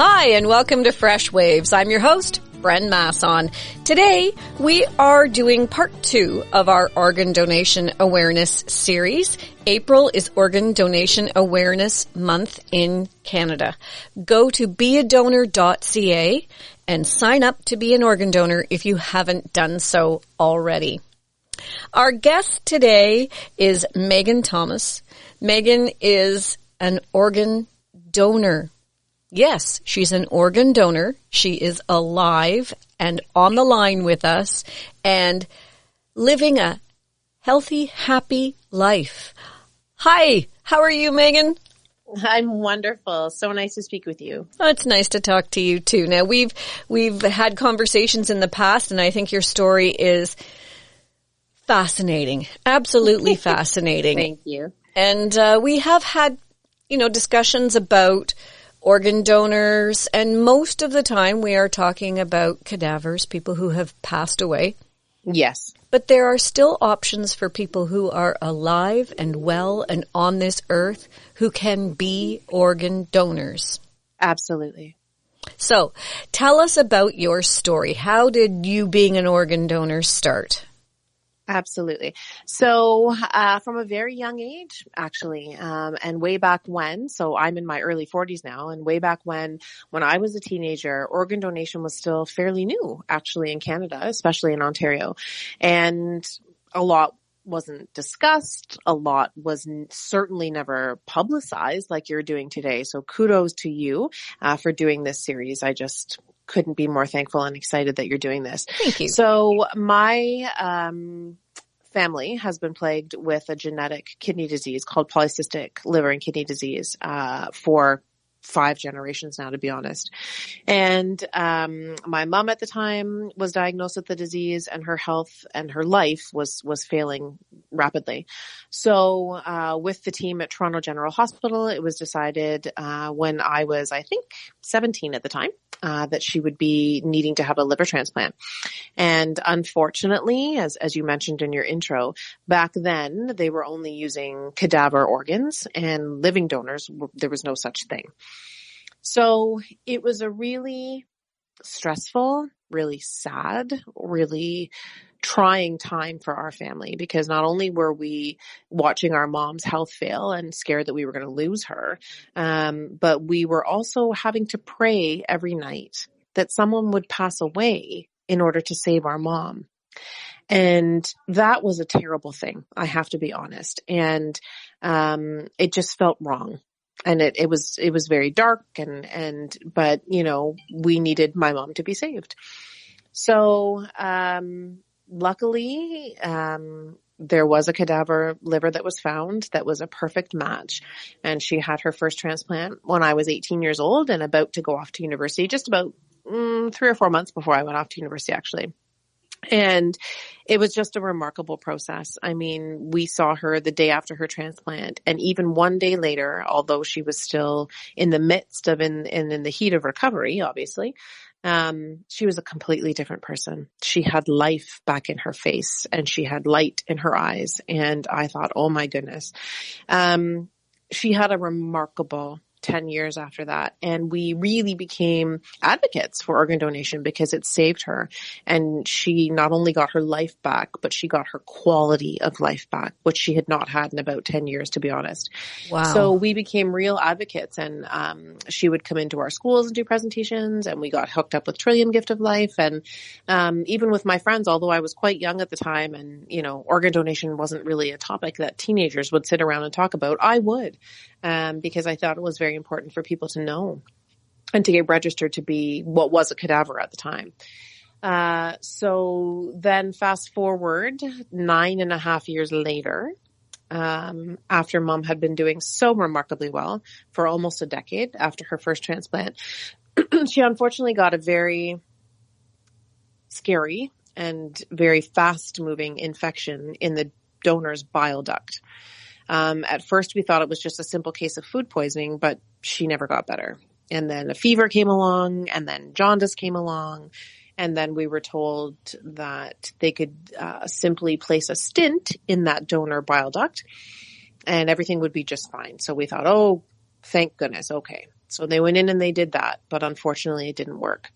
Hi, and welcome to Fresh Waves. I'm your host, Bren Masson. Today, we are doing part 2 of our organ donation awareness series. April is Organ Donation Awareness Month in Canada. Go to beadonor.ca and sign up to be an organ donor if you haven't done so already. Our guest today is Megan Thomas. Megan is an organ donor. Yes, she's an organ donor. She is alive and on the line with us and living a healthy, happy life. Hi, how are you, Megan? I'm wonderful. So nice to speak with you. Oh, it's nice to talk to you too. Now, we've had conversations in the past, and I think your story is fascinating. Absolutely fascinating. Thank you. And we have had, discussions about organ donors, and most of the time we are talking about cadavers, people who have passed away. Yes. But there are still options for people who are alive and well and on this earth who can be organ donors. Absolutely. So tell us about your story. How did you being an organ donor start? Absolutely. So, from a very young age, actually, and way back when, so I'm in my early 40s now, and way back when I was a teenager, organ donation was still fairly new, actually, in Canada, especially in Ontario. And a lot wasn't discussed. A lot was certainly never publicized like you're doing today. So kudos to you, for doing this series. I just couldn't be more thankful and excited that you're doing this. Thank you. So my family has been plagued with a genetic kidney disease called polycystic liver and kidney disease for 5 generations now, to be honest. And my mom at the time was diagnosed with the disease, and her health and her life was failing rapidly. So with the team at Toronto General Hospital, it was decided when I was, I think, 17 at the time, that she would be needing to have a liver transplant. And unfortunately, as you mentioned in your intro, back then they were only using cadaver organs, and living donors, there was no such thing. So it was a really stressful, really sad, really trying time for our family, because not only were we watching our mom's health fail and scared that we were going to lose her, but we were also having to pray every night that someone would pass away in order to save our mom. And that was a terrible thing, I have to be honest. And it just felt wrong. And it was very dark but we needed my mom to be saved. So luckily, there was a cadaver liver that was found that was a perfect match. And she had her first transplant when I was 18 years old and about to go off to university, just about 3 or 4 months before I went off to university, actually. And it was just a remarkable process. I mean, we saw her the day after her transplant, and even one day later, although she was still in the midst of in the heat of recovery, obviously, she was a completely different person. She had life back in her face, and she had light in her eyes. And I thought, oh my goodness. She had a remarkable 10 years after that. And we really became advocates for organ donation because it saved her. And she not only got her life back, but she got her quality of life back, which she had not had in about 10 years, to be honest. Wow. So we became real advocates, and she would come into our schools and do presentations, and we got hooked up with Trillium Gift of Life. And even with my friends, although I was quite young at the time and, organ donation wasn't really a topic that teenagers would sit around and talk about, I would. Because I thought it was very important for people to know and to get registered to be what was a cadaver at the time. So then fast forward 9.5 years later, after mom had been doing so remarkably well for almost a decade after her first transplant, she unfortunately got a very scary and very fast moving infection in the donor's bile duct. At first we thought it was just a simple case of food poisoning, but she never got better. And then a fever came along, and then jaundice came along. And then we were told that they could simply place a stent in that donor bile duct and everything would be just fine. So we thought, oh, thank goodness. Okay. So they went in and they did that, but unfortunately it didn't work.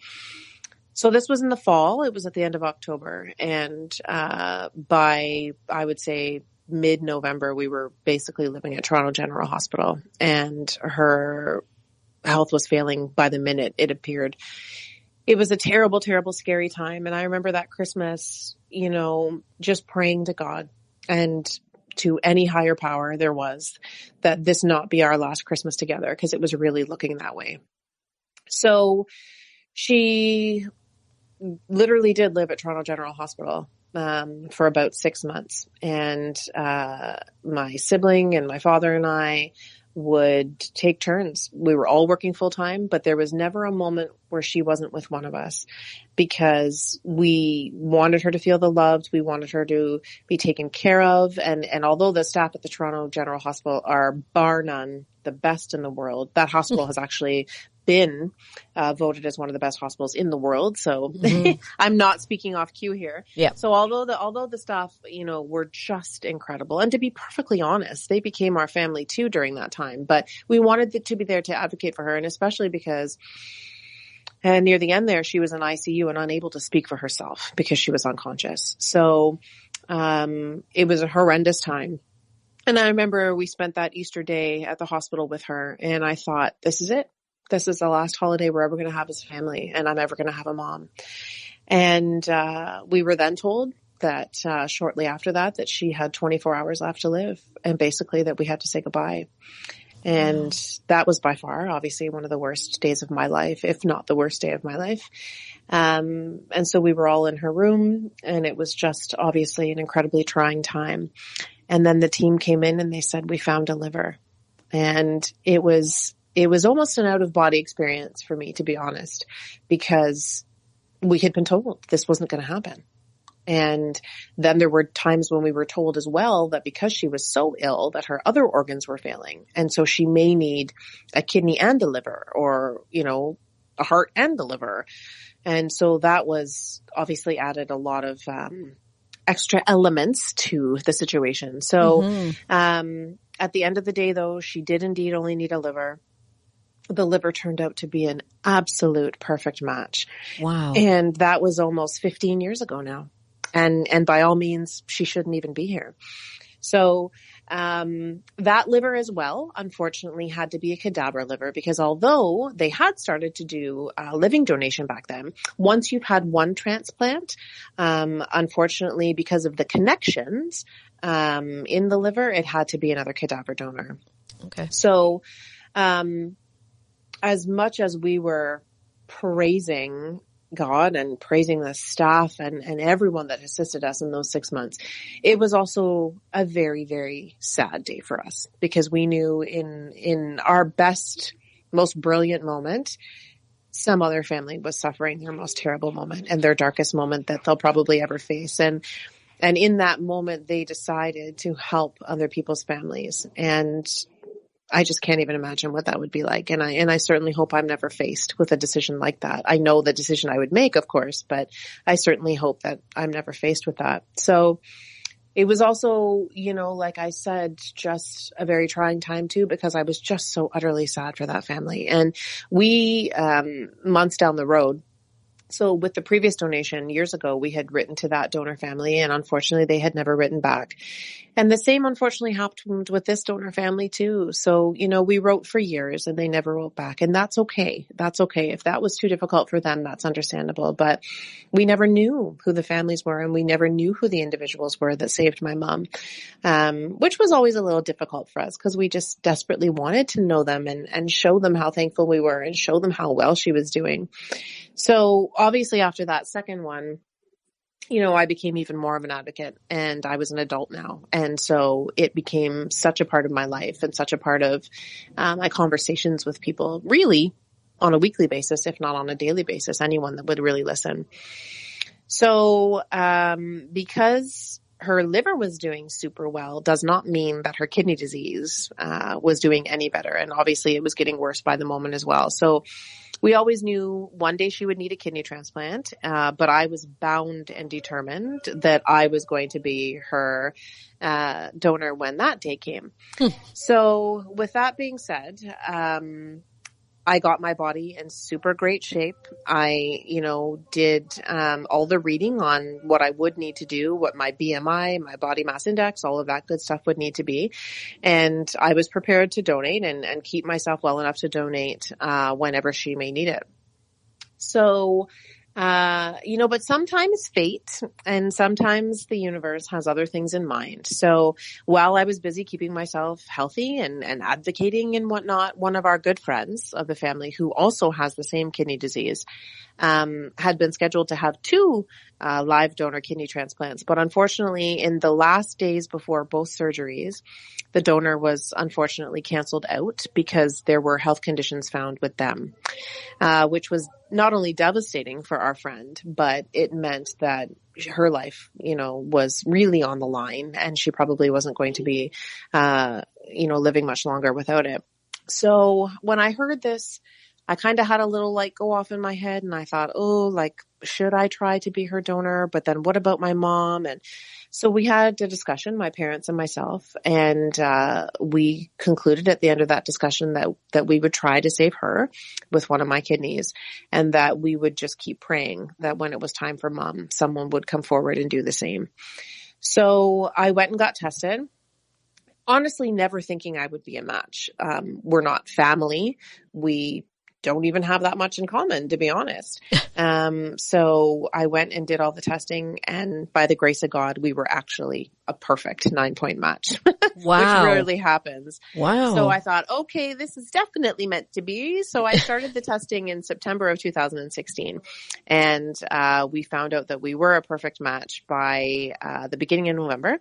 So this was in the fall. It was at the end of October. And by, I would say, mid-November, we were basically living at Toronto General Hospital, and her health was failing by the minute, it appeared. It was a terrible, terrible, scary time. And I remember that Christmas, you know, just praying to God and to any higher power there was, that this not be our last Christmas together, because it was really looking that way. So she literally did live at Toronto General Hospital for about 6 months. And my sibling and my father and I would take turns. We were all working full time, but there was never a moment where she wasn't with one of us, because we wanted her to feel the loved. We wanted her to be taken care of. And although the staff at the Toronto General Hospital are bar none the best in the world, that hospital has actually been voted as one of the best hospitals in the world. So I'm not speaking off cue here. Yeah. So although the staff, you know, were just incredible, and to be perfectly honest, they became our family too during that time, but we wanted to be there to advocate for her. And especially because near the end there, she was in ICU and unable to speak for herself because she was unconscious. So it was a horrendous time. And I remember we spent that Easter day at the hospital with her, and I thought, this is it. This is the last holiday we're ever going to have as a family, and I'm ever going to have a mom. And we were then told that shortly after that she had 24 hours left to live, and basically that we had to say goodbye. And that was by far, obviously, one of the worst days of my life, if not the worst day of my life. And so we were all in her room, and it was just obviously an incredibly trying time. And then the team came in and they said, we found a liver. And it was almost an out of body experience for me, to be honest, because we had been told this wasn't going to happen. And then there were times when we were told as well that because she was so ill that her other organs were failing. And so she may need a kidney and a liver, or, you know, a heart and a liver. And so that was obviously added a lot of extra elements to the situation. So at the end of the day, though, she did indeed only need a liver. The liver turned out to be an absolute perfect match. Wow. And that was almost 15 years ago now. And by all means, she shouldn't even be here. So that liver as well, unfortunately, had to be a cadaver liver, because although they had started to do living donation back then, once you've had one transplant, unfortunately, because of the connections in the liver, it had to be another cadaver donor. Okay. So as much as we were praising God and praising the staff and everyone that assisted us in those 6 months, it was also a very, very sad day for us, because we knew in our best, most brilliant moment, some other family was suffering their most terrible moment and their darkest moment that they'll probably ever face. And in that moment, they decided to help other people's families. And I just can't even imagine what that would be like. And I certainly hope I'm never faced with a decision like that. I know the decision I would make, of course, but I certainly hope that I'm never faced with that. So it was also, you know, like I said, just a very trying time too, because I was just so utterly sad for that family. And we, months down the road, so with the previous donation years ago, we had written to that donor family, and unfortunately they had never written back. And the same unfortunately happened with this donor family too. So, you know, we wrote for years and they never wrote back, and that's okay. That's okay. If that was too difficult for them, that's understandable. But we never knew who the families were, and we never knew who the individuals were that saved my mom, which was always a little difficult for us, because we just desperately wanted to know them and show them how thankful we were and show them how well she was doing. So obviously after that second one, you know, I became even more of an advocate, and I was an adult now. And so it became such a part of my life and such a part of my conversations with people, really on a weekly basis, if not on a daily basis, anyone that would really listen. So because her liver was doing super well does not mean that her kidney disease was doing any better. And obviously it was getting worse by the moment as well. So we always knew one day she would need a kidney transplant, but I was bound and determined that I was going to be her donor when that day came. So with that being said, I got my body in super great shape. I, did all the reading on what I would need to do, what my BMI, my body mass index, all of that good stuff would need to be. And I was prepared to donate and keep myself well enough to donate whenever she may need it. So, but sometimes fate and sometimes the universe has other things in mind. So while I was busy keeping myself healthy and advocating and whatnot, one of our good friends of the family who also has the same kidney disease, had been scheduled to have 2 live donor kidney transplants. But unfortunately, in the last days before both surgeries, the donor was unfortunately canceled out because there were health conditions found with them, which was not only devastating for our friend, but it meant that her life, was really on the line and she probably wasn't going to be, living much longer without it. So when I heard this, I kind of had a little light go off in my head and I thought, should I try to be her donor? But then what about my mom? And so we had a discussion, my parents and myself, and we concluded at the end of that discussion that we would try to save her with one of my kidneys and that we would just keep praying that when it was time for mom, someone would come forward and do the same. So I went and got tested. Honestly, never thinking I would be a match. We're not family. We don't even have that much in common, to be honest. So I went and did all the testing, and by the grace of God, we were actually a perfect 9-point match. Wow. Which rarely happens. Wow. So I thought, okay, this is definitely meant to be. So I started the testing in September of 2016, and we found out that we were a perfect match by the beginning of November.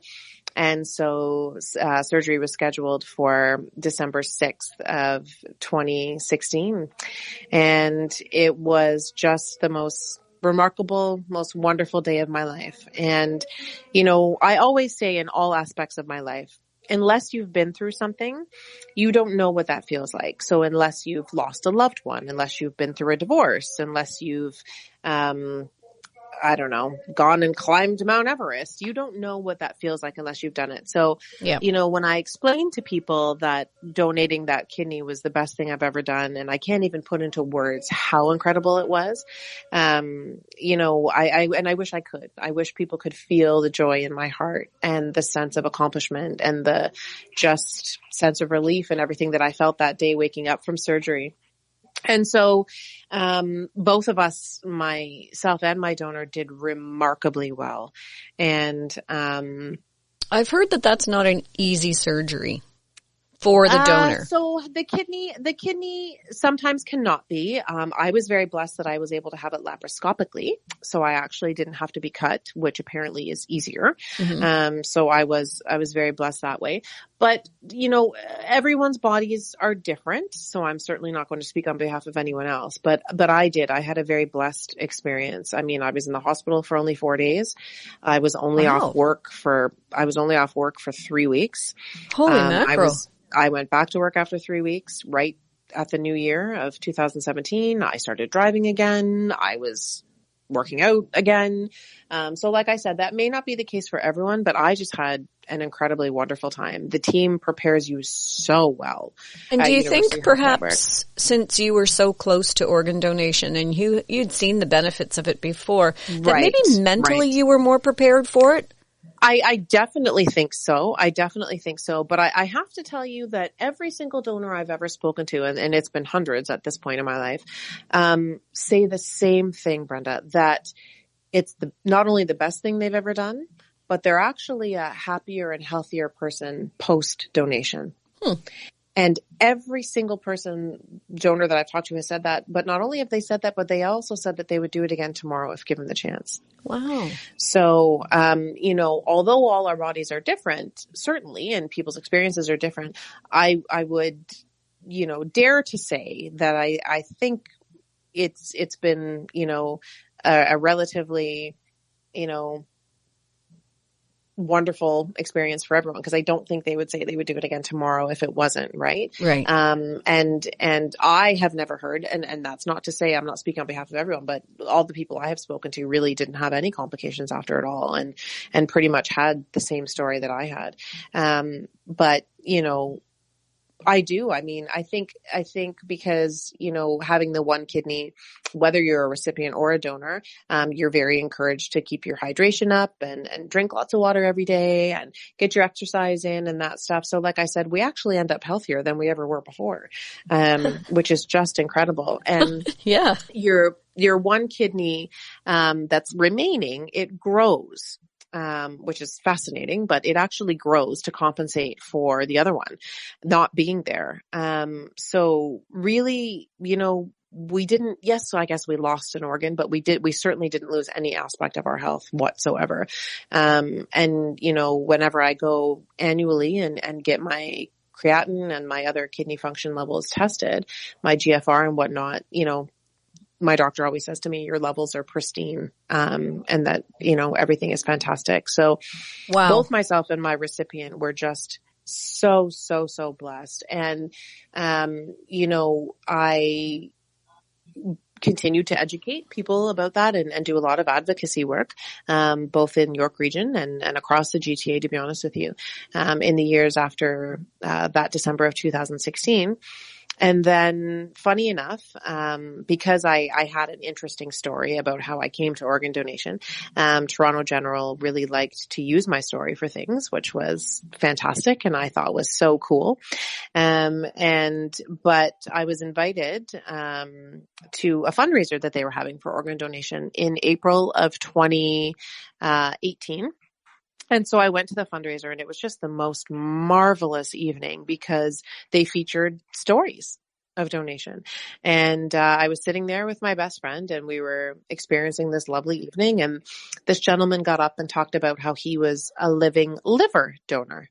And so surgery was scheduled for December 6th of 2016. And it was just the most remarkable, most wonderful day of my life. And, I always say in all aspects of my life, unless you've been through something, you don't know what that feels like. So unless you've lost a loved one, unless you've been through a divorce, unless you've, gone and climbed Mount Everest. You don't know what that feels like unless you've done it. So, when I explain to people that donating that kidney was the best thing I've ever done, and I can't even put into words how incredible it was, I wish I could. I wish people could feel the joy in my heart and the sense of accomplishment and the just sense of relief and everything that I felt that day waking up from surgery. And so, both of us, myself and my donor, did remarkably well. And, I've heard that that's not an easy surgery for the donor. So the kidney sometimes cannot be. I was very blessed that I was able to have it laparoscopically. So I actually didn't have to be cut, which apparently is easier. Mm-hmm. So I was very blessed that way. But, everyone's bodies are different. So I'm certainly not going to speak on behalf of anyone else, but I had a very blessed experience. I mean, I was in the hospital for only 4 days. I was only off work for 3 weeks. Holy mackerel. I went back to work after 3 weeks, right at the new year of 2017. I started driving again. I was working out again. So like I said, that may not be the case for everyone, but I just had an incredibly wonderful time. The team prepares you so well. And do you think perhaps since you were so close to organ donation and you'd seen the benefits of it before, that maybe mentally you were more prepared for it? I definitely think so. But I have to tell you that every single donor I've ever spoken to, and it's been hundreds at this point in my life, say the same thing, Brenda, that it's not only the best thing they've ever done, but they're actually a happier and healthier person post-donation. And every single donor that I've talked to has said that. But not only have they said that, but they also said that they would do it again tomorrow if given the chance. Wow. So, although all our bodies are different, certainly, and people's experiences are different, I would, dare to say that I think it's been, a relatively, wonderful experience for everyone, because I don't think they would say they would do it again tomorrow if it wasn't, right? Right. And I have never heard, and that's not to say I'm not speaking on behalf of everyone, but all the people I have spoken to really didn't have any complications after it all, and pretty much had the same story that I had. But I do. I mean, I think because, having the one kidney, whether you're a recipient or a donor, you're very encouraged to keep your hydration up and drink lots of water every day and get your exercise in and that stuff. So like I said, we actually end up healthier than we ever were before, which is just incredible. And Yeah. your one kidney, that's remaining, it grows. Which is fascinating, but it actually grows to compensate for the other one not being there. So really, so I guess we lost an organ, but we certainly didn't lose any aspect of our health whatsoever. And, whenever I go annually and get my creatinine and my other kidney function levels tested, my GFR and whatnot, my doctor always says to me, your levels are pristine, and that, everything is fantastic. So Wow. Both myself and my recipient were just so, so, so blessed. And, I continue to educate people about that and do a lot of advocacy work, both in York Region and across the GTA, to be honest with you, in the years after, that December of 2016. And then funny enough, because I had an interesting story about how I came to organ donation, Toronto General really liked to use my story for things, which was fantastic and I thought was so cool. But I was invited, to a fundraiser that they were having for organ donation in April of 2018. And so I went to the fundraiser and it was just the most marvelous evening because they featured stories of donation. And I was sitting there with my best friend and we were experiencing this lovely evening. And this gentleman got up and talked about how he was a living liver donor.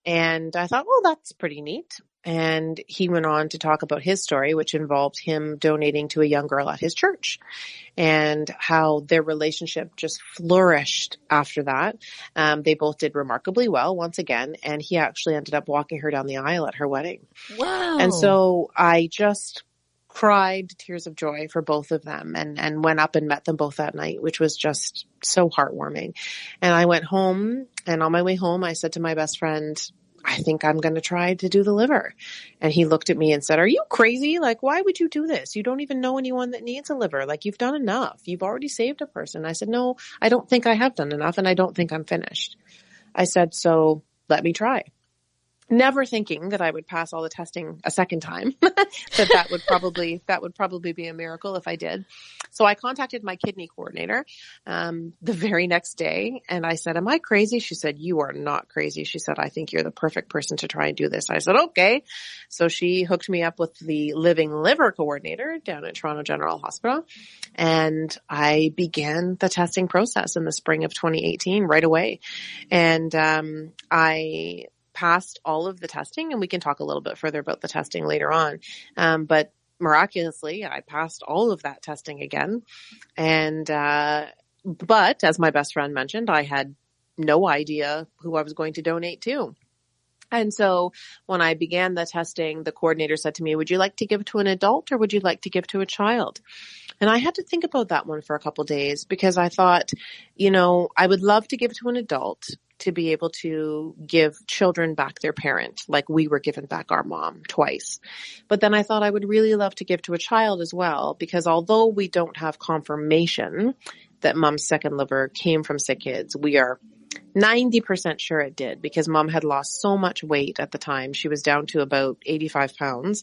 And I thought, well, that's pretty neat. And he went on to talk about his story, which involved him donating to a young girl at his church and how their relationship just flourished after that. They both did remarkably well once again, and he actually ended up walking her down the aisle at her wedding. Wow. And so I just cried tears of joy for both of them and went up and met them both that night, which was just so heartwarming. And I went home, and on my way home, I said to my best friend, I think I'm going to try to do the liver. And he looked at me and said, are you crazy? Like, why would you do this? You don't even know anyone that needs a liver. Like, you've done enough. You've already saved a person. I said, no, I don't think I have done enough, and I don't think I'm finished. I said, so let me try. Never thinking that I would pass all the testing a second time, that would probably be a miracle if I did. So I contacted my kidney coordinator, the very next day. And I said, am I crazy? She said, you are not crazy. She said, I think you're the perfect person to try and do this. I said, okay. So she hooked me up with the living liver coordinator down at Toronto General Hospital. And I began the testing process in the spring of 2018 right away. And, I passed all of the testing, and we can talk a little bit further about the testing later on. But miraculously, I passed all of that testing again. And, but as my best friend mentioned, I had no idea who I was going to donate to. And so when I began the testing, the coordinator said to me, would you like to give to an adult or would you like to give to a child? And I had to think about that one for a couple of days because I thought, I would love to give to an adult to be able to give children back their parent, like we were given back our mom twice. But then I thought I would really love to give to a child as well, because although we don't have confirmation that mom's second liver came from sick kids, we are 90% sure it did, because mom had lost so much weight at the time. She was down to about 85 pounds.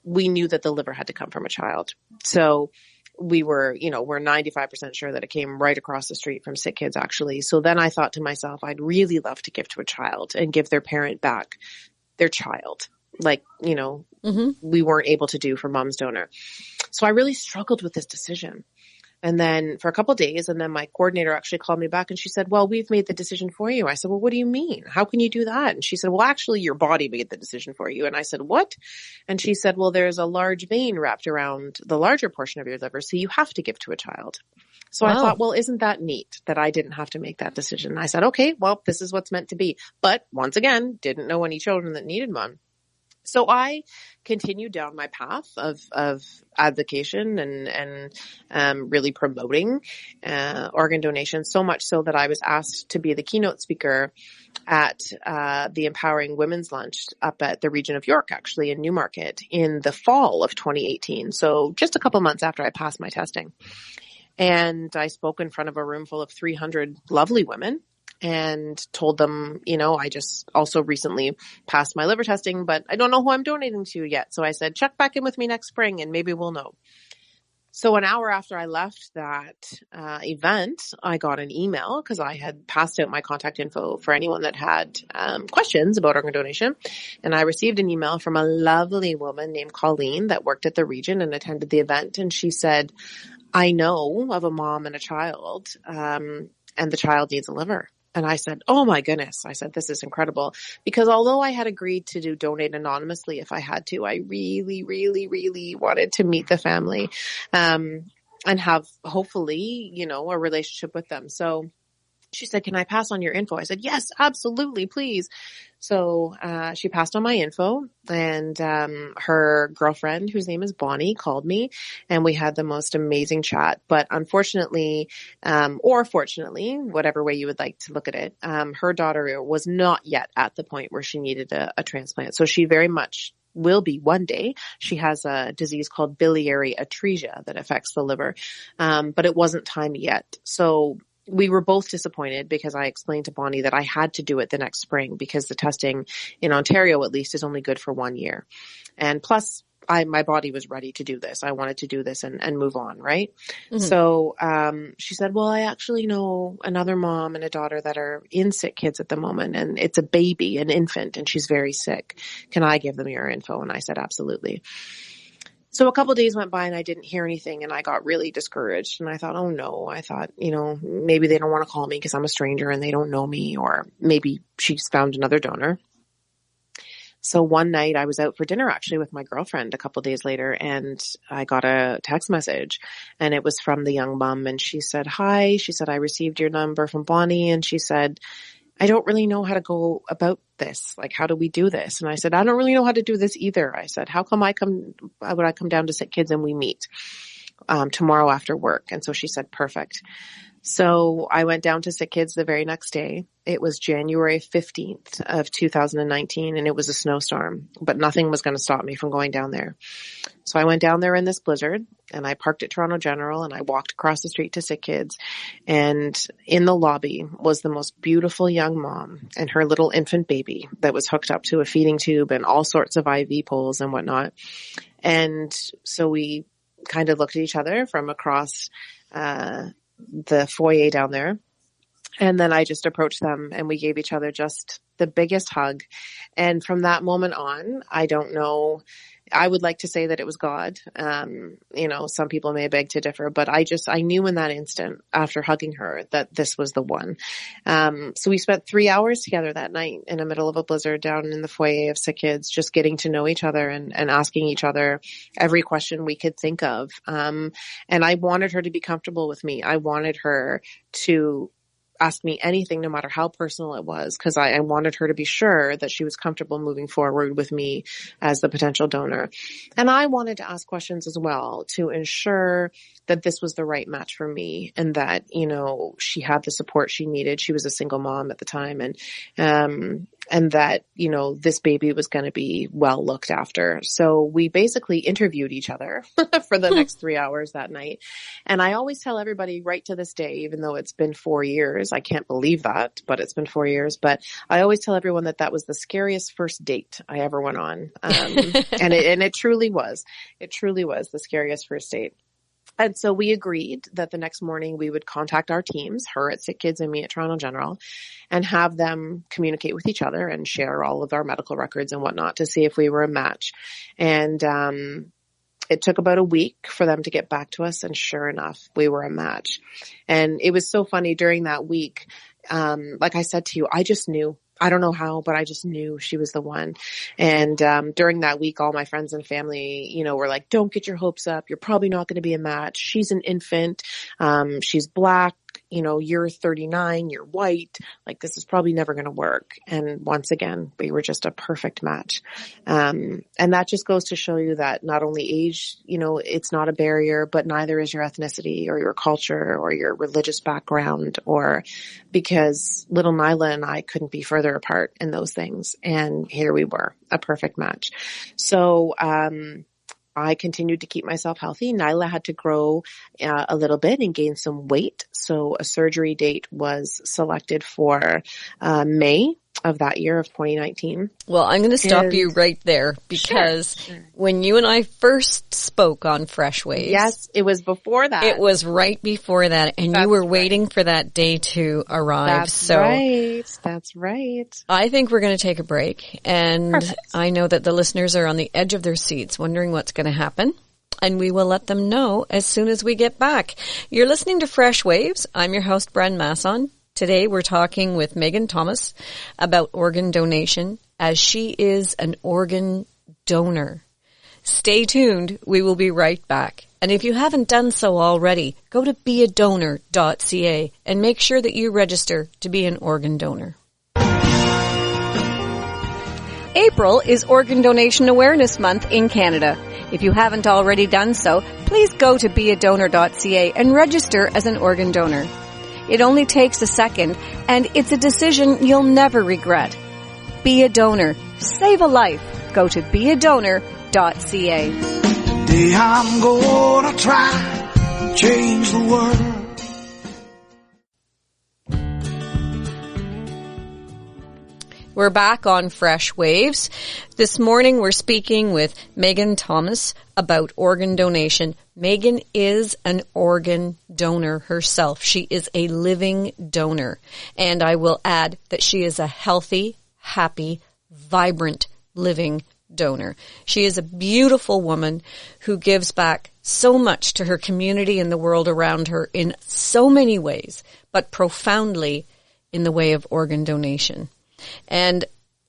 We knew that the liver had to come from a child. So we were, we're 95% sure that it came right across the street from sick kids, actually. So then I thought to myself, I'd really love to give to a child and give their parent back their child, like, we weren't able to do for mom's donor. So I really struggled with this decision. And then for a couple of days, and then my coordinator actually called me back and she said, well, we've made the decision for you. I said, well, what do you mean? How can you do that? And she said, well, actually your body made the decision for you. And I said, what? And she said, well, there's a large vein wrapped around the larger portion of your liver, so you have to give to a child. So I thought, well, isn't that neat that I didn't have to make that decision? And I said, okay, well, this is what's meant to be. But once again, didn't know any children that needed one. So I continued down my path of advocation and really promoting organ donation, so much so that I was asked to be the keynote speaker at the Empowering Women's Lunch up at the region of York, actually in Newmarket, in the fall of 2018. So just a couple months after I passed my testing. And I spoke in front of a room full of 300 lovely women and told them, I just also recently passed my liver testing, but I don't know who I'm donating to yet. So I said, check back in with me next spring and maybe we'll know. So an hour after I left that event, I got an email because I had passed out my contact info for anyone that had questions about organ donation. And I received an email from a lovely woman named Colleen that worked at the region and attended the event. And she said, I know of a mom and a child, and the child needs a liver. And I said, oh my goodness. I said, this is incredible. Because although I had agreed to donate anonymously if I had to, I really, really, really wanted to meet the family, and have hopefully, a relationship with them. So she said, can I pass on your info? I said, yes, absolutely, please. So she passed on my info, and her girlfriend, whose name is Bonnie, called me, and we had the most amazing chat. But unfortunately, or fortunately, whatever way you would like to look at it, her daughter was not yet at the point where she needed a transplant. So she very much will be one day. She has a disease called biliary atresia that affects the liver, but it wasn't time yet. So we were both disappointed because I explained to Bonnie that I had to do it the next spring because the testing in Ontario, at least, is only good for 1 year. And plus, my body was ready to do this. I wanted to do this and move on, right? Mm-hmm. So she said, well, I actually know another mom and a daughter that are in Sick Kids at the moment, and it's a baby, an infant, and she's very sick. Can I give them your info? And I said, absolutely. So a couple of days went by and I didn't hear anything, and I got really discouraged, and I thought, oh no, I thought, maybe they don't want to call me because I'm a stranger and they don't know me, or maybe she's found another donor. So one night I was out for dinner actually with my girlfriend a couple of days later, and I got a text message, and it was from the young mom, and she said, hi, she said, I received your number from Bonnie, and she said, I don't really know how to go about this. Like, how do we do this? And I said, I don't really know how to do this either. I said, how come would I come down to Sick Kids and we meet tomorrow after work? And so she said, perfect. So I went down to Sick Kids the very next day. It was January 15th of 2019, and it was a snowstorm, but nothing was going to stop me from going down there. So I went down there in this blizzard, and I parked at Toronto General, and I walked across the street to Sick Kids, and in the lobby was the most beautiful young mom and her little infant baby that was hooked up to a feeding tube and all sorts of IV poles and whatnot. And so we kind of looked at each other from across the foyer down there. And then I just approached them and we gave each other just the biggest hug. And from that moment on, I don't know, I would like to say that it was God. Some people may beg to differ, but I knew in that instant after hugging her that this was the one. So we spent 3 hours together that night in the middle of a blizzard down in the foyer of Sick Kids, just getting to know each other and asking each other every question we could think of. And I wanted her to be comfortable with me. I wanted her to ask me anything, no matter how personal it was, because I wanted her to be sure that she was comfortable moving forward with me as the potential donor. And I wanted to ask questions as well to ensure that this was the right match for me and that, she had the support she needed. She was a single mom at the time, and that, this baby was going to be well looked after. So we basically interviewed each other for the next 3 hours that night. And I always tell everybody right to this day, even though it's been 4 years, I can't believe that, but it's been 4 years. But I always tell everyone that was the scariest first date I ever went on. And it truly was. It truly was the scariest first date. And so we agreed that the next morning we would contact our teams, her at Sick Kids and me at Toronto General, and have them communicate with each other and share all of our medical records and whatnot to see if we were a match. And it took about a week for them to get back to us, and sure enough, we were a match. And it was so funny during that week. Like I said to you, I just knew. I don't know how, but I just knew she was the one. And during that week, all my friends and family, were like, don't get your hopes up. You're probably not going to be a match. She's an infant. She's Black. you're 39, you're white, like this is probably never going to work. And once again, we were just a perfect match. And that just goes to show you that not only age, it's not a barrier, but neither is your ethnicity or your culture or your religious background, or because little Nyla and I couldn't be further apart in those things. And here we were, a perfect match. So, I continued to keep myself healthy. Nyla had to grow a little bit and gain some weight. So a surgery date was selected for May of that year of 2019. Well, I'm going to stop you right there because Sure. when you and I first spoke on Fresh Waves. Yes, it was before that. It was right before that, and you were waiting for that day to arrive. That's right. I think we're going to take a break, and Perfect. I know that the listeners are on the edge of their seats wondering what's going to happen. And we will let them know as soon as we get back. You're listening to Fresh Waves. I'm your host, Bren Masson. Today we're talking with Megan Thomas about organ donation, as she is an organ donor. Stay tuned. We will be right back. And if you haven't done so already, go to beadonor.ca and make sure that you register to be an organ donor. April is Organ Donation Awareness Month in Canada. If you haven't already done so, please go to beadonor.ca and register as an organ donor. It only takes a second, and it's a decision you'll never regret. Be a donor. Save a life. Go to beadonor.ca. Today I'm gonna try to change the world. We're back on Fresh Waves. This morning we're speaking with Megan Thomas about organ donation. Megan is an organ donor herself. She is a living donor. And I will add that she is a healthy, happy, vibrant, living donor. She is a beautiful woman who gives back so much to her community and the world around her in so many ways, but profoundly in the way of organ donation. And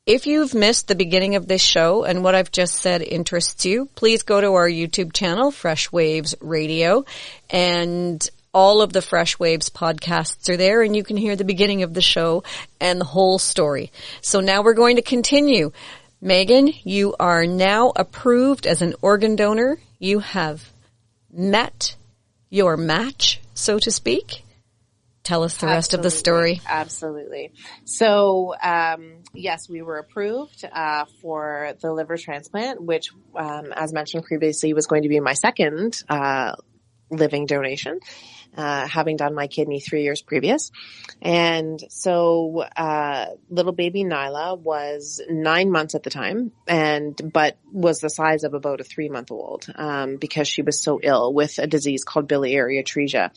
if you've missed the beginning of this show and what I've just said interests you, please go to our YouTube channel, Fresh Waves Radio, and all of the Fresh Waves podcasts are there, and you can hear the beginning of the show and the whole story. So now we're going to continue. Megan, you are now approved as an organ donor. You have met your match, so to speak. Tell us the rest of the story. Absolutely. So, yes, we were approved for the liver transplant, which, as mentioned previously, was going to be my second living donation, having done my kidney 3 years previous. And so, little baby Nyla was 9 months at the time, but was the size of about a 3-month-old, because she was so ill with a disease called biliary atresia,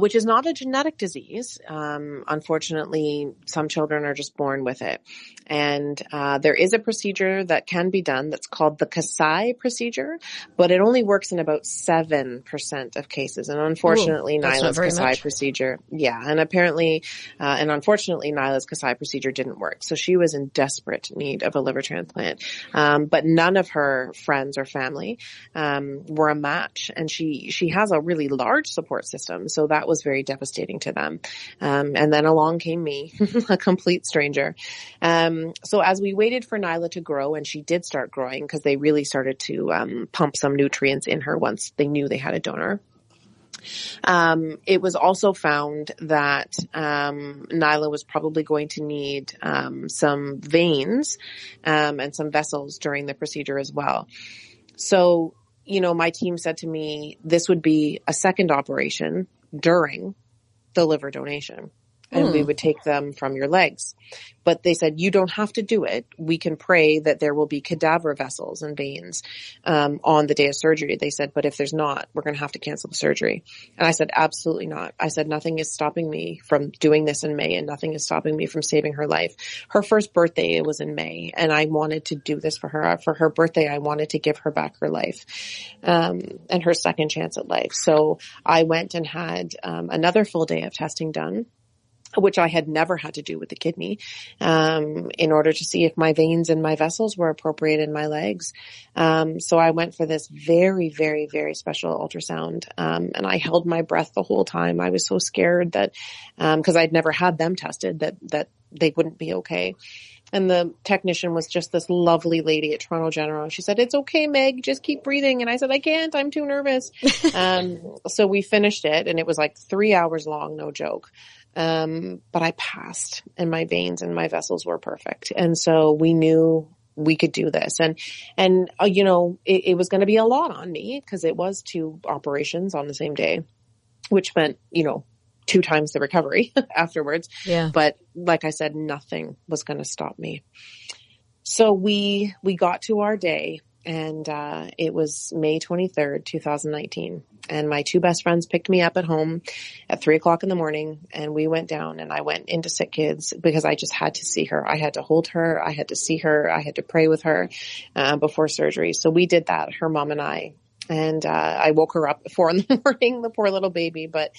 which is not a genetic disease. Unfortunately, some children are just born with it. And, there is a procedure that can be done that's called the Kasai procedure, but it only works in about 7% of cases. And unfortunately, Nyla's Kasai procedure, and apparently, and unfortunately, Nyla's Kasai procedure didn't work. So she was in desperate need of a liver transplant. But none of her friends or family, were a match. And she has a really large support system. So that was very devastating to them. And then along came me, a complete stranger. So as we waited for Nyla to grow, and she did start growing because they really started to, pump some nutrients in her once they knew they had a donor. It was also found that Nyla was probably going to need some veins and some vessels during the procedure as well. So, my team said to me, this would be a second operation during the liver donation. And we would take them from your legs. But they said, you don't have to do it. We can pray that there will be cadaver vessels and veins on the day of surgery. They said, but if there's not, we're going to have to cancel the surgery. And I said, absolutely not. I said, nothing is stopping me from doing this in May, and nothing is stopping me from saving her life. Her first birthday was in May, and I wanted to do this for her. For her birthday, I wanted to give her back her life and her second chance at life. So I went and had another full day of testing done. which I had never had to do with the kidney, in order to see if my veins and my vessels were appropriate in my legs. So I went for this very, very, very special ultrasound. And I held my breath the whole time. I was so scared that, cause I'd never had them tested, that they wouldn't be okay. And the technician was just this lovely lady at Toronto General. She said, "It's okay, Meg, just keep breathing." And I said, "I can't, I'm too nervous." So we finished it, and it was like 3 hours long, no joke. But I passed, and my veins and my vessels were perfect. And so we knew we could do this. And you know, it was going to be a lot on me because it was 2 operations on the same day, which meant, you know, 2 times the recovery afterwards. Yeah. But like I said, nothing was going to stop me. So we got to our day, and it was May 23rd, 2019. And my 2 best friends picked me up at home at 3:00 in the morning, and we went down, and I went into Sick Kids because I just had to see her. I had to hold her. I had to see her. I had to pray with her before surgery. So we did that, her mom and I. And I woke her up at 4 a.m, the poor little baby, but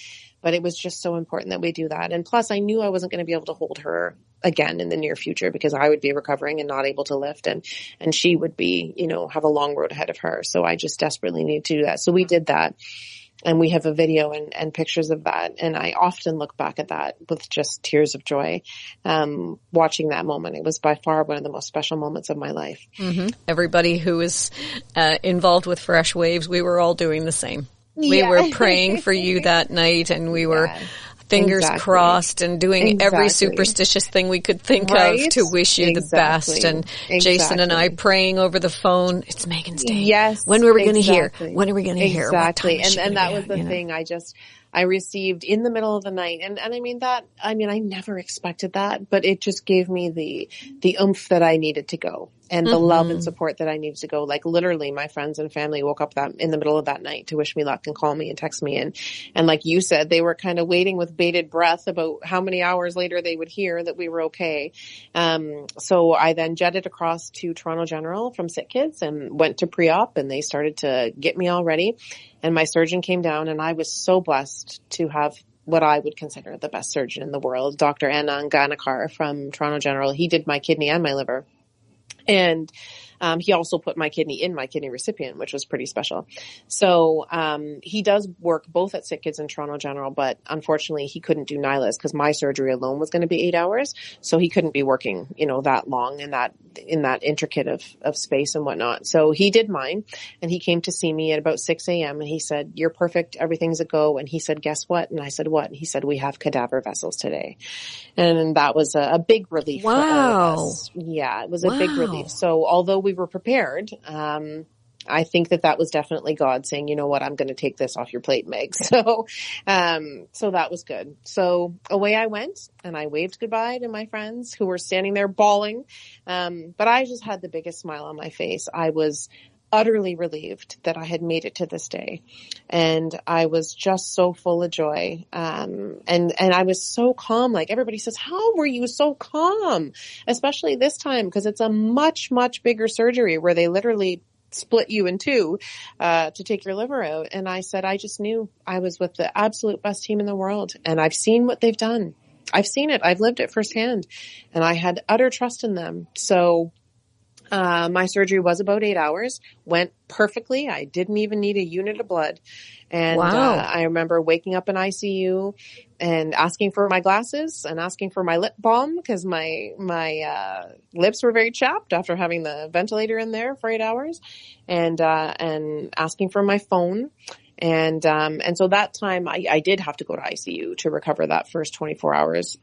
it was just so important that we do that. And plus, I knew I wasn't going to be able to hold her again in the near future because I would be recovering and not able to lift, and she would be, you know, have a long road ahead of her. So I just desperately needed to do that. So we did that. And we have a video and pictures of that. And I often look back at that with just tears of joy, watching that moment. It was by far one of the most special moments of my life. Mm-hmm. Everybody who was involved with Fresh Waves, we were all doing the same. We were praying for you that night, and we were fingers crossed and doing every superstitious thing we could think of to wish you the best. And Jason and I praying over the phone, "It's Megan's day. Yes. When were we going to hear? When are we going to hear?" Exactly. And that was the thing. I received in the middle of the night. And I never expected that, but it just gave me the oomph that I needed to go, and the love and support that I needed to go. Like literally my friends and family woke up in the middle of that night to wish me luck and call me and text me. And like you said, they were kind of waiting with bated breath about how many hours later they would hear that we were okay. So I then jetted across to Toronto General from Sick Kids and went to pre-op, and they started to get me all ready. And my surgeon came down, and I was so blessed to have what I would consider the best surgeon in the world, Dr. Anand Ganekar from Toronto General. He did my kidney and my liver. And he also put my kidney in my kidney recipient, which was pretty special. So he does work both at Sick Kids and Toronto General, but unfortunately he couldn't do Nihilist because my surgery alone was going to be 8 hours. So he couldn't be working, you know, that long in that intricate of space and whatnot. So he did mine, and he came to see me at about 6 a.m. and he said, "You're perfect. Everything's a go." And he said, "Guess what?" And I said, "What?" And he said, "We have cadaver vessels today." And that was a big relief for all of us. Yeah, it was a big relief. So although we were prepared, I think that was definitely God saying, "You know what, I'm going to take this off your plate, Meg." So that was good. So away I went, and I waved goodbye to my friends who were standing there bawling. But I just had the biggest smile on my face. I was utterly relieved that I had made it to this day. And I was just so full of joy. And I was so calm. Like everybody says, "How were you so calm?" Especially this time, because it's a much, much bigger surgery where they literally split you in 2 to take your liver out. And I said, I just knew I was with the absolute best team in the world. And I've seen what they've done. I've seen it. I've lived it firsthand. And I had utter trust in them. So my surgery was about 8 hours, went perfectly. I didn't even need a unit of blood. And I remember waking up in ICU and asking for my glasses and asking for my lip balm because my lips were very chapped after having the ventilator in there for 8 hours, and asking for my phone. And so that time I did have to go to ICU to recover that first 24 hours.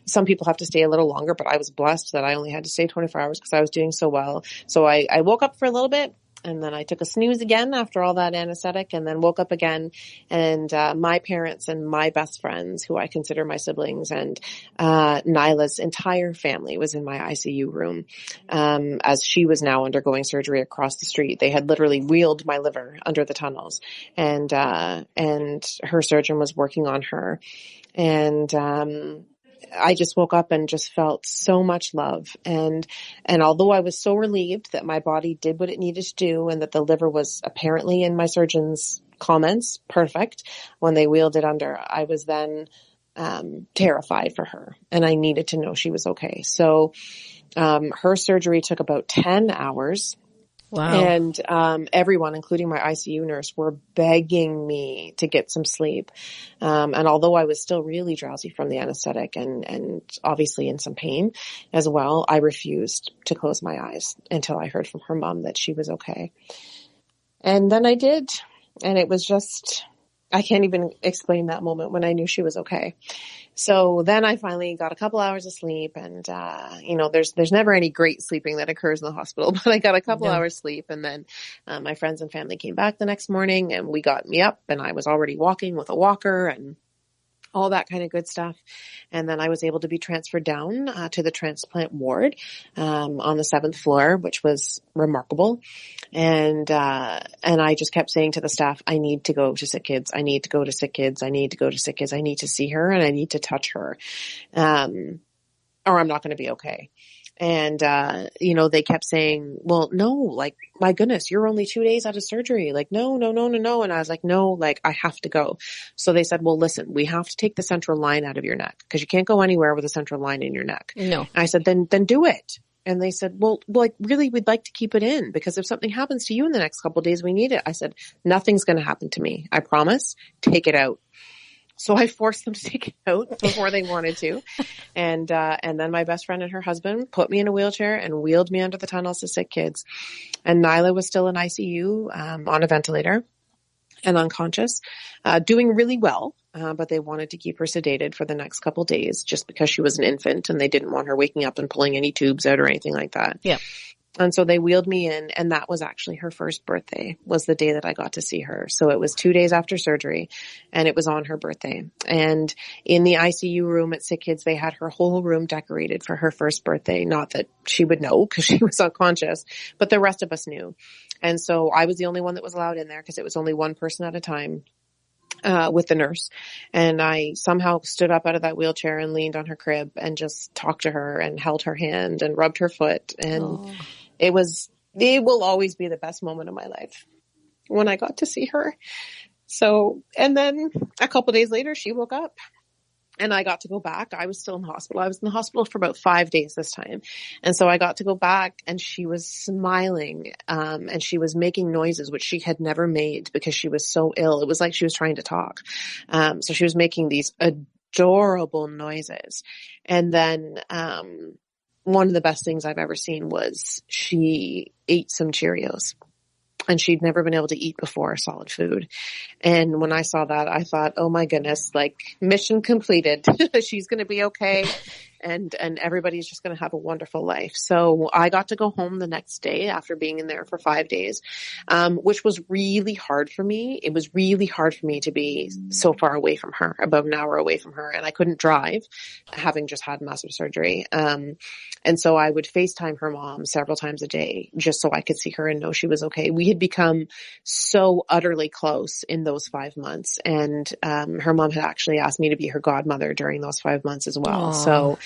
Some people have to stay a little longer, but I was blessed that I only had to stay 24 hours because I was doing so well. So I woke up for a little bit, and then I took a snooze again after all that anesthetic, and then woke up again. And my parents and my best friends, who I consider my siblings, and Nyla's entire family was in my ICU room as she was now undergoing surgery across the street. They had literally wheeled my liver under the tunnels, and her surgeon was working on her. And I just woke up and just felt so much love. And although I was so relieved that my body did what it needed to do, and that the liver was apparently, in my surgeon's comments, perfect when they wheeled it under, I was then terrified for her, and I needed to know she was okay. So, her surgery took about 10 hours. Wow. And everyone, including my ICU nurse, were begging me to get some sleep. And although I was still really drowsy from the anesthetic and obviously in some pain as well, I refused to close my eyes until I heard from her mom that she was okay. And then I did. And it was just, I can't even explain that moment when I knew she was okay. So then I finally got a couple hours of sleep, and, there's never any great sleeping that occurs in the hospital, but I got a couple hours sleep, and then, my friends and family came back the next morning and we got me up, and I was already walking with a walker and all that kind of good stuff. And then I was able to be transferred down to the transplant ward on the 7th floor, which was remarkable. And I just kept saying to the staff, I need to go to Sick Kids. I need to go to Sick Kids. I need to go to Sick Kids. I need to see her and I need to touch her. Or I'm not going to be okay. And, they kept saying, well, no, like, my goodness, you're only 2 days out of surgery. Like, no. And I was like, no, like, I have to go. So they said, well, listen, we have to take the central line out of your neck because you can't go anywhere with a central line in your neck. No. And I said, then do it. And they said, well, like, really, we'd like to keep it in because if something happens to you in the next couple of days, we need it. I said, nothing's going to happen to me. I promise. Take it out. So I forced them to take it out before they wanted to. And then my best friend and her husband put me in a wheelchair and wheeled me under the tunnels to Sick Kids. And Nyla was still in ICU, on a ventilator and unconscious, doing really well. But they wanted to keep her sedated for the next couple days just because she was an infant and they didn't want her waking up and pulling any tubes out or anything like that. Yeah. And so they wheeled me in, and that was actually her first birthday, was the day that I got to see her. So it was 2 days after surgery, and it was on her birthday. And in the ICU room at Sick Kids, they had her whole room decorated for her first birthday. Not that she would know because she was unconscious, but the rest of us knew. And so I was the only one that was allowed in there because it was only one person at a time. With the nurse, and I somehow stood up out of that wheelchair and leaned on her crib and just talked to her and held her hand and rubbed her foot. And it will always be the best moment of my life when I got to see her. So, and then a couple days later, she woke up. And I got to go back. I was still in the hospital. I was in the hospital for about 5 days this time. And so I got to go back and she was smiling, and she was making noises, which she had never made because she was so ill. It was like she was trying to talk. So she was making these adorable noises. And then, one of the best things I've ever seen was she ate some Cheerios. And she'd never been able to eat before solid food. And when I saw that, I thought, oh my goodness, like mission completed. She's going to be okay. And everybody's just going to have a wonderful life. So I got to go home the next day after being in there for 5 days, which was really hard for me. It was really hard for me to be so far away from her, about an hour away from her. And I couldn't drive, having just had massive surgery. And so I would FaceTime her mom several times a day just so I could see her and know she was okay. We had become so utterly close in those 5 months. And her mom had actually asked me to be her godmother during those 5 months as well. Aww. So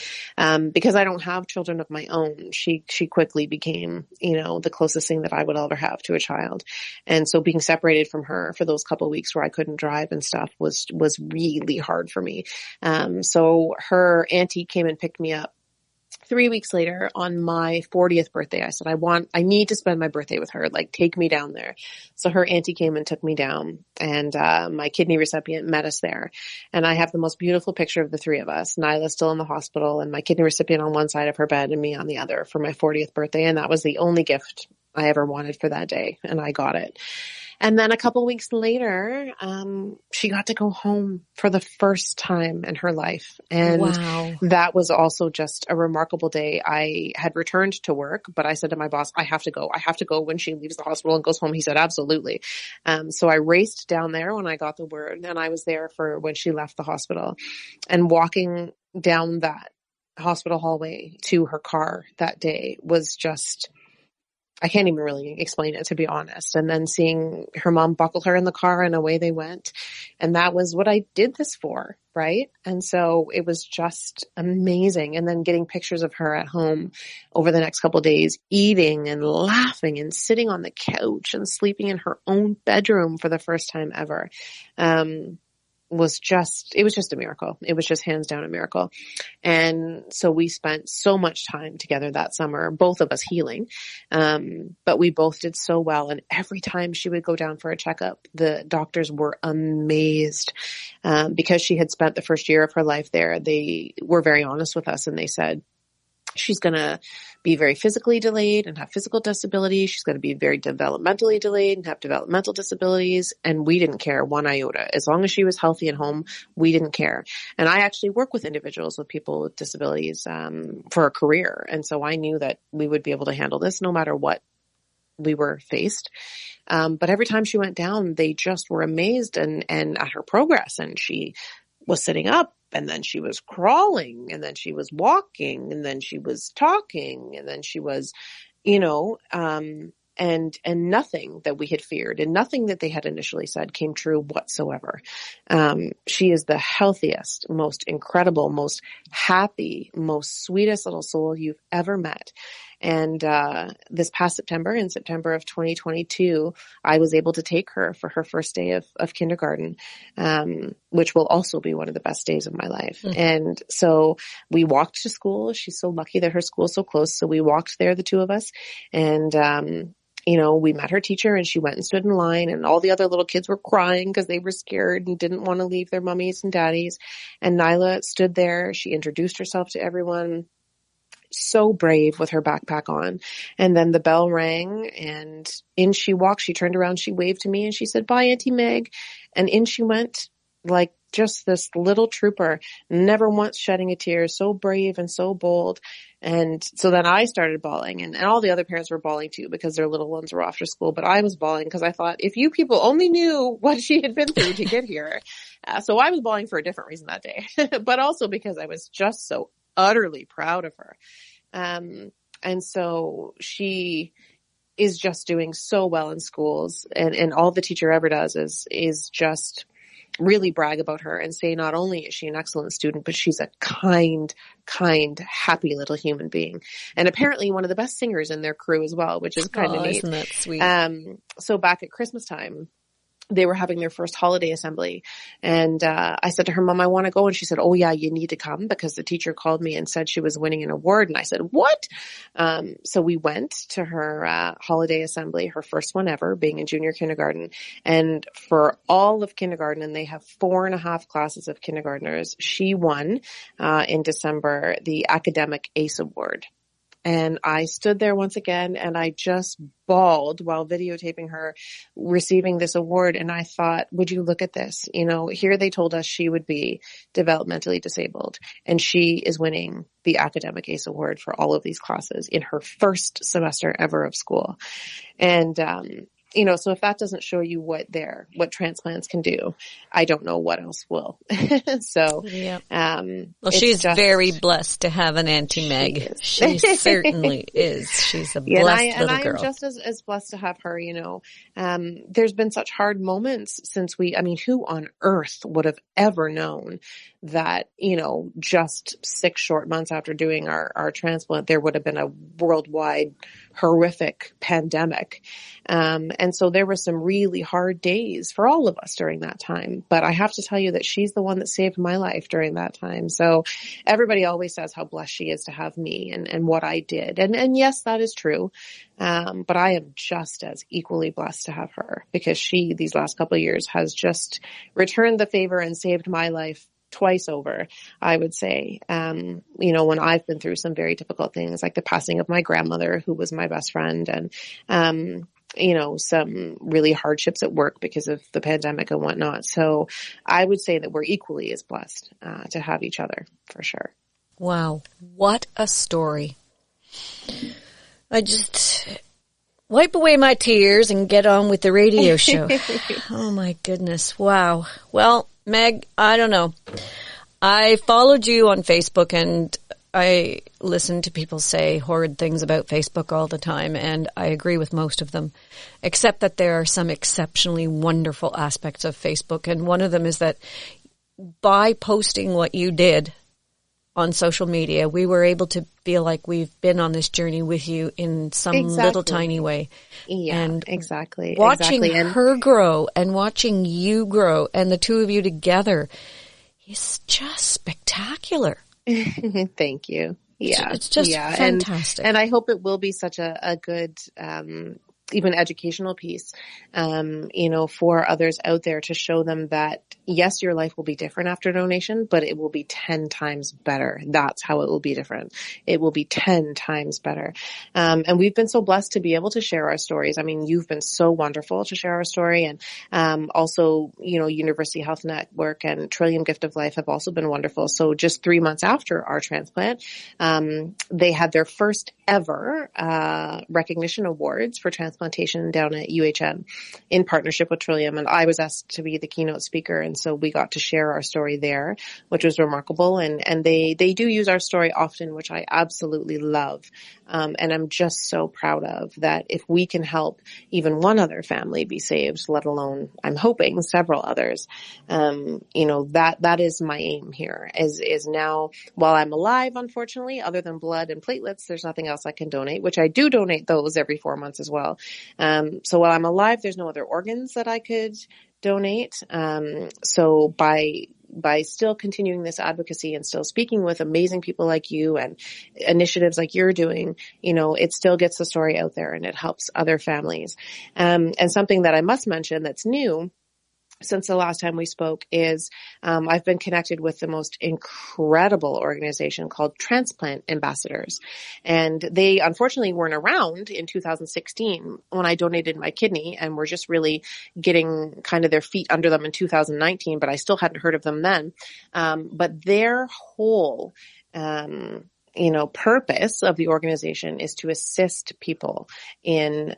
because I don't have children of my own, she quickly became, the closest thing that I would ever have to a child. And so being separated from her for those couple of weeks where I couldn't drive and stuff was really hard for me. So her auntie came and picked me up 3 weeks later on my 40th birthday. I said, I need to spend my birthday with her. Like, take me down there. So her auntie came and took me down, and my kidney recipient met us there. And I have the most beautiful picture of the three of us. Nyla's still in the hospital and my kidney recipient on one side of her bed and me on the other for my 40th birthday. And that was the only gift I ever wanted for that day. And I got it. And then a couple weeks later, she got to go home for the first time in her life. And wow. That was also just a remarkable day. I had returned to work, but I said to my boss, I have to go. I have to go when she leaves the hospital and goes home. He said, absolutely. So I raced down there when I got the word, and I was there for when she left the hospital. And walking down that hospital hallway to her car that day was just, I can't even really explain it, to be honest. And then seeing her mom buckle her in the car and away they went. And that was what I did this for, right? And so it was just amazing. And then getting pictures of her at home over the next couple of days, eating and laughing and sitting on the couch and sleeping in her own bedroom for the first time ever. was just a miracle. It was just hands down a miracle. And so we spent so much time together that summer, both of us healing. But we both did so well. And every time she would go down for a checkup, the doctors were amazed, because she had spent the first year of her life there. They were very honest with us and they said, she's going to be very physically delayed and have physical disabilities. She's going to be very developmentally delayed and have developmental disabilities. And we didn't care one iota. As long as she was healthy at home, we didn't care. And I actually work with individuals with people with disabilities for a career. And so I knew that we would be able to handle this no matter what we were faced. But every time she went down, they just were amazed and at her progress. And she was sitting up, and then she was crawling, and then she was walking, and then she was talking, and then she was, and nothing that we had feared and nothing that they had initially said came true whatsoever. She is the healthiest, most incredible, most happy, most sweetest little soul you've ever met. And this past September, in September of 2022, I was able to take her for her first day of kindergarten, which will also be one of the best days of my life. Mm-hmm. And so we walked to school. She's so lucky that her school's so close. So we walked there, the two of us, and we met her teacher, and she went and stood in line, and all the other little kids were crying because they were scared and didn't want to leave their mummies and daddies. And Nyla stood there. She introduced herself to everyone. So brave with her backpack on. And then the bell rang, and in she walked. She turned around, she waved to me, and she said, "Bye, Auntie Meg." And in she went, like just this little trooper, never once shedding a tear, so brave and so bold. And so then I started bawling, and all the other parents were bawling too because their little ones were off to school. But I was bawling because I thought, if you people only knew what she had been through to get here. So I was bawling for a different reason that day, but also because I was just so utterly proud of her. And so she is just doing so well in schools, and all the teacher ever does is just really brag about her and say, not only is she an excellent student, but she's a kind, happy little human being. And apparently one of the best singers in their crew as well, which is kind of neat. Isn't that sweet? So back at Christmas time, they were having their first holiday assembly. And I said to her, "Mom, I want to go." And she said, "Oh yeah, you need to come because the teacher called me and said she was winning an award." And I said, "What?" So we went to her holiday assembly, her first one ever, being in junior kindergarten. And for all of kindergarten, and they have 4.5 classes of kindergartners, she won in December the Academic ACE Award. And I stood there once again, and I just bawled while videotaping her receiving this award. And I thought, would you look at this? Here they told us she would be developmentally disabled, and she is winning the Academic ACE Award for all of these classes in her first semester ever of school. And, so if that doesn't show you what transplants can do, I don't know what else will. So, yeah. She's very blessed to have an Auntie Meg. She certainly is. She's a blessed little girl. And I am just as blessed to have her, there's been such hard moments since who on earth would have ever known that, just 6 short months after doing our transplant, there would have been a worldwide horrific pandemic. And so there were some really hard days for all of us during that time. But I have to tell you that she's the one that saved my life during that time. So everybody always says how blessed she is to have me and what I did. And yes, that is true. But I am just as equally blessed to have her because she, these last couple of years, has just returned the favor and saved my life twice over, I would say. When I've been through some very difficult things, like the passing of my grandmother, who was my best friend, and, some really hardships at work because of the pandemic and whatnot. So I would say that we're equally as blessed to have each other, for sure. Wow. What a story. I just wipe away my tears and get on with the radio show. Oh my goodness. Wow. Well, Meg, I don't know. I followed you on Facebook, and I listen to people say horrid things about Facebook all the time, and I agree with most of them, except that there are some exceptionally wonderful aspects of Facebook. And one of them is that by posting what you did, on social media, we were able to feel like we've been on this journey with you in some little tiny way. Yeah, and exactly. Watching her grow and watching you grow and the two of you together is just spectacular. Thank you. Yeah. It's just fantastic. And I hope it will be such a good, even educational piece, for others out there to show them that yes, your life will be different after donation, but it will be 10 times better. That's how it will be different. It will be 10 times better. And we've been so blessed to be able to share our stories. I mean, you've been so wonderful to share our story. And, also, University Health Network and Trillium Gift of Life have also been wonderful. So just 3 months after our transplant, they had their first ever, recognition awards for transplantation down at UHN in partnership with Trillium. And I was asked to be the keynote speaker. And so we got to share our story there, which was remarkable. And they do use our story often, which I absolutely love. And I'm just so proud of that. If we can help even one other family be saved, let alone, I'm hoping, several others, that is my aim here is now, while I'm alive, unfortunately, other than blood and platelets, there's nothing else I can donate, which I do donate those every 4 months as well. So while I'm alive, there's no other organs that I could donate. So by still continuing this advocacy and still speaking with amazing people like you and initiatives like you're doing, it still gets the story out there and it helps other families. And something that I must mention that's new since the last time we spoke is I've been connected with the most incredible organization called Transplant Ambassadors. And they unfortunately weren't around in 2016 when I donated my kidney, and were just really getting kind of their feet under them in 2019, but I still hadn't heard of them then. But their whole purpose of the organization is to assist people in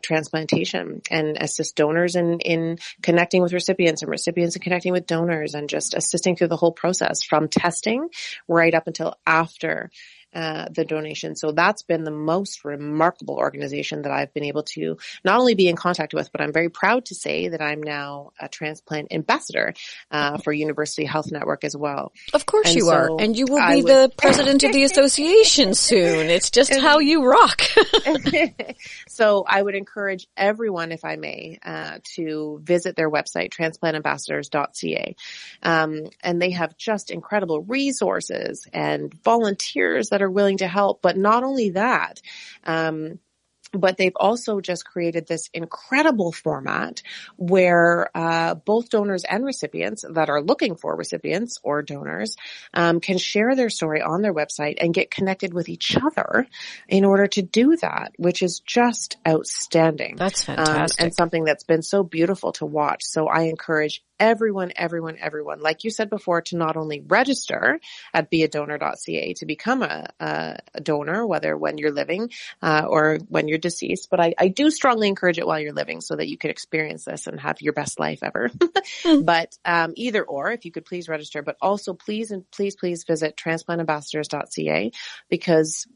transplantation and assist donors in connecting with recipients and recipients in connecting with donors, and just assisting through the whole process from testing right up until after the donation. So that's been the most remarkable organization that I've been able to not only be in contact with, but I'm very proud to say that I'm now a transplant ambassador for University Health Network as well. Of course you are. And you will be the president of the association soon. It's just how you rock. So I would encourage everyone, if I may, to visit their website, transplantambassadors.ca. And they have just incredible resources and volunteers that are willing to help. But not only that, but they've also just created this incredible format where both donors and recipients that are looking for recipients or donors can share their story on their website and get connected with each other in order to do that, which is just outstanding. That's fantastic. And something that's been so beautiful to watch. So I encourage everyone, like you said before, to not only register at beadonor.ca to become a donor, whether when you're living or when you're deceased, but I do strongly encourage it while you're living so that you can experience this and have your best life ever. But either or, if you could please register, but also please visit transplantambassadors.ca, because,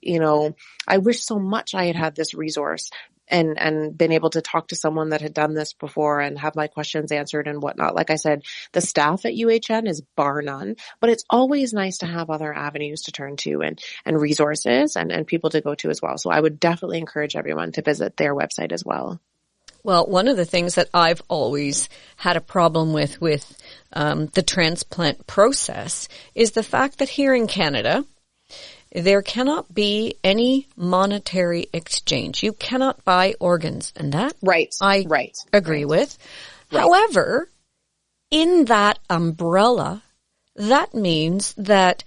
I wish so much I had this resource and been able to talk to someone that had done this before and have my questions answered and whatnot. Like I said, the staff at UHN is bar none, but it's always nice to have other avenues to turn to and resources and people to go to as well. So I would definitely encourage everyone to visit their website as well. Well, one of the things that I've always had a problem with the transplant process is the fact that here in Canada, there cannot be any monetary exchange. You cannot buy organs, and that I agree with. Right. However, in that umbrella, that means that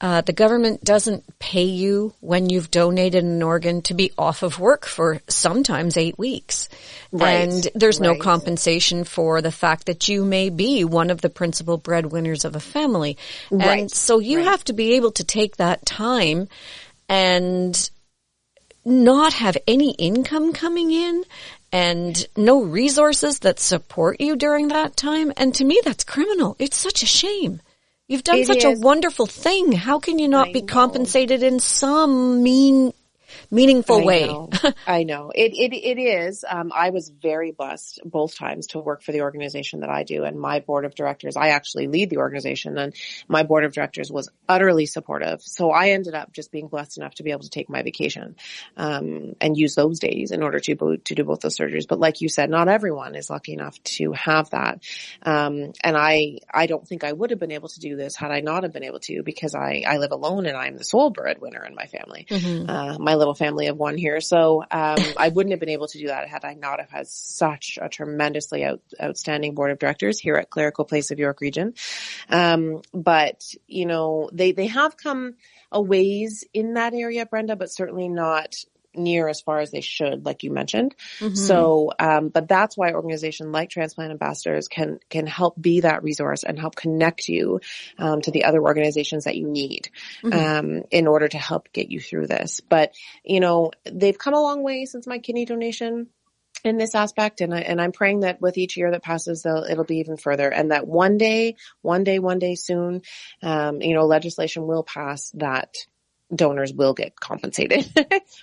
the government doesn't pay you when you've donated an organ to be off of work for sometimes 8 weeks. Right. And there's no compensation for the fact that you may be one of the principal breadwinners of a family. Right. And so you have to be able to take that time and not have any income coming in and no resources that support you during that time. And to me, that's criminal. It's such a shame. You've done such a wonderful thing. How can you not be compensated in some meaningful way. I know. It is. I was very blessed both times to work for the organization that I do, and my board of directors, I actually lead the organization, and my board of directors was utterly supportive. So I ended up just being blessed enough to be able to take my vacation, and use those days in order to do both those surgeries. But like you said, not everyone is lucky enough to have that. And I don't think I would have been able to do this had I not have been able to, because I live alone and I'm the sole breadwinner in my family, my little family of one here. So, I wouldn't have been able to do that had I not have had such a tremendously outstanding board of directors here at Clerico Place of York Region. But you know, they have come a ways in that area, Brenda, but certainly not near as far as they should, like you mentioned. So, but that's why organizations like Transplant Ambassadors can help be that resource and help connect you, to the other organizations that you need, in order to help get you through this. But, you know, they've come a long way since my kidney donation in this aspect. And I'm praying that with each year that passes, it'll be even further, and that one day soon, you know, legislation will pass that donors will get compensated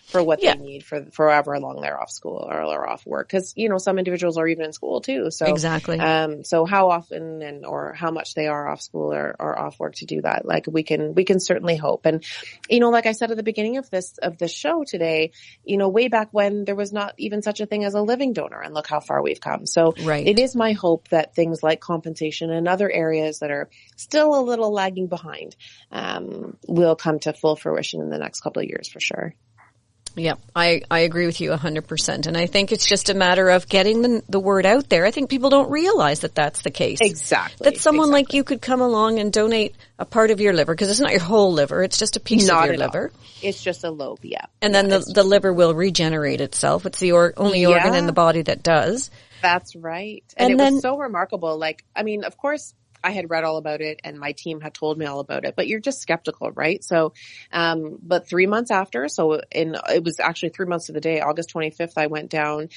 for what they need for however long they're off school or they're off work. Cause, you know, some individuals are even in school too. So exactly. So how often or how much they are off school or off work to do that, like we can certainly hope. And, you know, like I said at the beginning of this show today, you know, way back when there was not even such a thing as a living donor, and look how far we've come. So it is my hope that things like compensation and other areas that are still a little lagging behind, will come to full fruition in the next couple of years for sure. Yeah, I agree with you 100%. And I think it's just a matter of getting the word out there. I think people don't realize that that's the case. Exactly. That someone like you could come along and donate a part of your liver, because it's not your whole liver, it's just a piece of your liver. It's just a lobe, yeah. And then the liver will regenerate itself. It's the only organ in the body that does. That's right. And it was so remarkable. Like, I mean, of course, I had read all about it and my team had told me all about it, but you're just skeptical, right? So, but 3 months after, it was actually 3 months to the day, August 25th, I went down,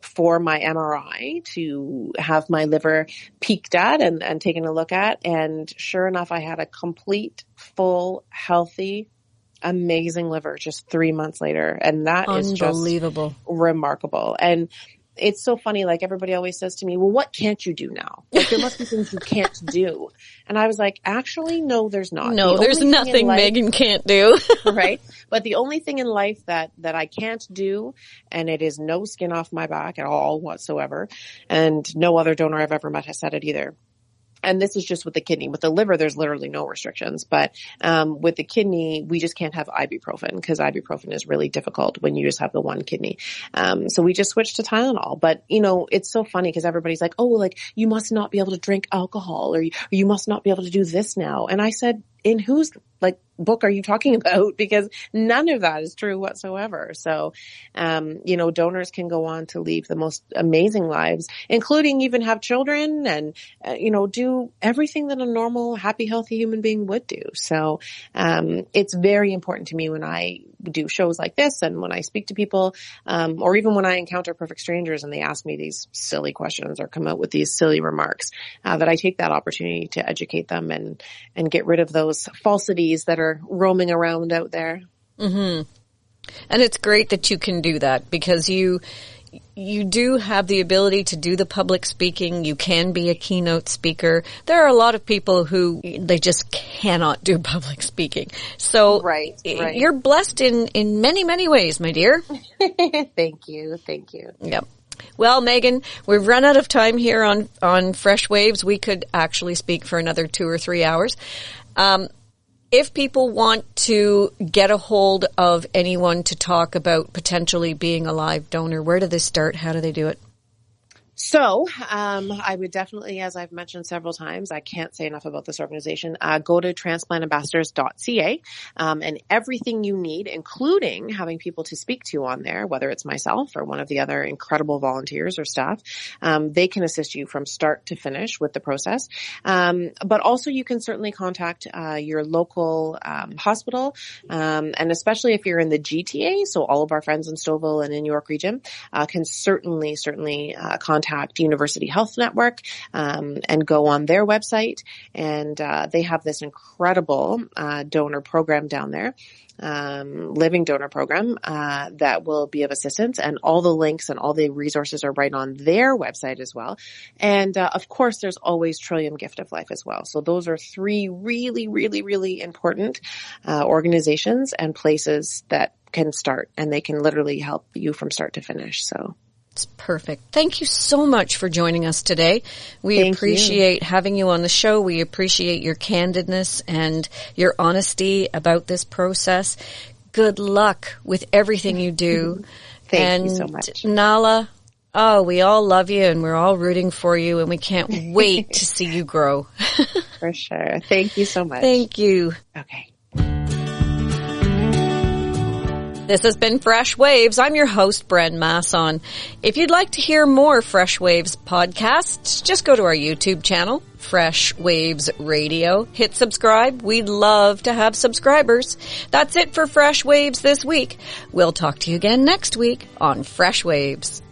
for my MRI to have my liver peeked at and taken a look at. And sure enough, I had a complete, full, healthy, amazing liver just 3 months later. And that is just unbelievable, remarkable. And it's so funny. Like everybody always says to me, well, what can't you do now? Like there must be things you can't do. And I was like, actually, no, there's not. No, there's nothing Megan can't do. Right. But the only thing in life that I can't do, and it is no skin off my back at all whatsoever. And no other donor I've ever met has said it either. And this is just with the kidney. With the liver, there's literally no restrictions. But with the kidney, we just can't have ibuprofen because ibuprofen is really difficult when you just have the one kidney. So we just switched to Tylenol. But, you know, it's so funny because everybody's like, oh, like you must not be able to drink alcohol or you must not be able to do this now. And I said, in whose book are you talking about? Because none of that is true whatsoever. So, you know, donors can go on to leave the most amazing lives, including even have children and, you know, do everything that a normal, happy, healthy human being would do. So, it's very important to me when I do shows like this and when I speak to people, or even when I encounter perfect strangers and they ask me these silly questions or come out with these silly remarks, that I take that opportunity to educate them and get rid of those falsities that are roaming around out there. Mm-hmm. And it's great that you can do that because you do have the ability to do the public speaking. You can be a keynote speaker. There are a lot of people who they just cannot do public speaking. So right. You're blessed in many, many ways, my dear. Thank you. Yep. Well, Megan, we've run out of time here on Fresh Waves. We could actually speak for another 2 or 3 hours. If people want to get a hold of anyone to talk about potentially being a live donor, where do they start? How do they do it? So, I would definitely, as I've mentioned several times, I can't say enough about this organization, go to transplantambassadors.ca, and everything you need, including having people to speak to on there, whether it's myself or one of the other incredible volunteers or staff, they can assist you from start to finish with the process. But also you can certainly contact, your local, hospital, and especially if you're in the GTA, so all of our friends in Stouffville and in York Region, can certainly, contact contact University Health Network and go on their website. And they have this incredible donor program down there. Living donor program that will be of assistance, and all the links and all the resources are right on their website as well. And of course, there's always Trillium Gift of Life as well. So those are three really, really, really important organizations and places that can start, and they can literally help you from start to finish. So it's perfect. Thank you so much for joining us today. We appreciate having you on the show. We appreciate your candidness and your honesty about this process. Good luck with everything you do. Thank you so much. Nala, we all love you and we're all rooting for you, and we can't wait to see you grow. For sure. Thank you so much. Thank you. Okay. This has been Fresh Waves. I'm your host, Bren Masson. If you'd like to hear more Fresh Waves podcasts, just go to our YouTube channel, Fresh Waves Radio. Hit subscribe. We'd love to have subscribers. That's it for Fresh Waves this week. We'll talk to you again next week on Fresh Waves.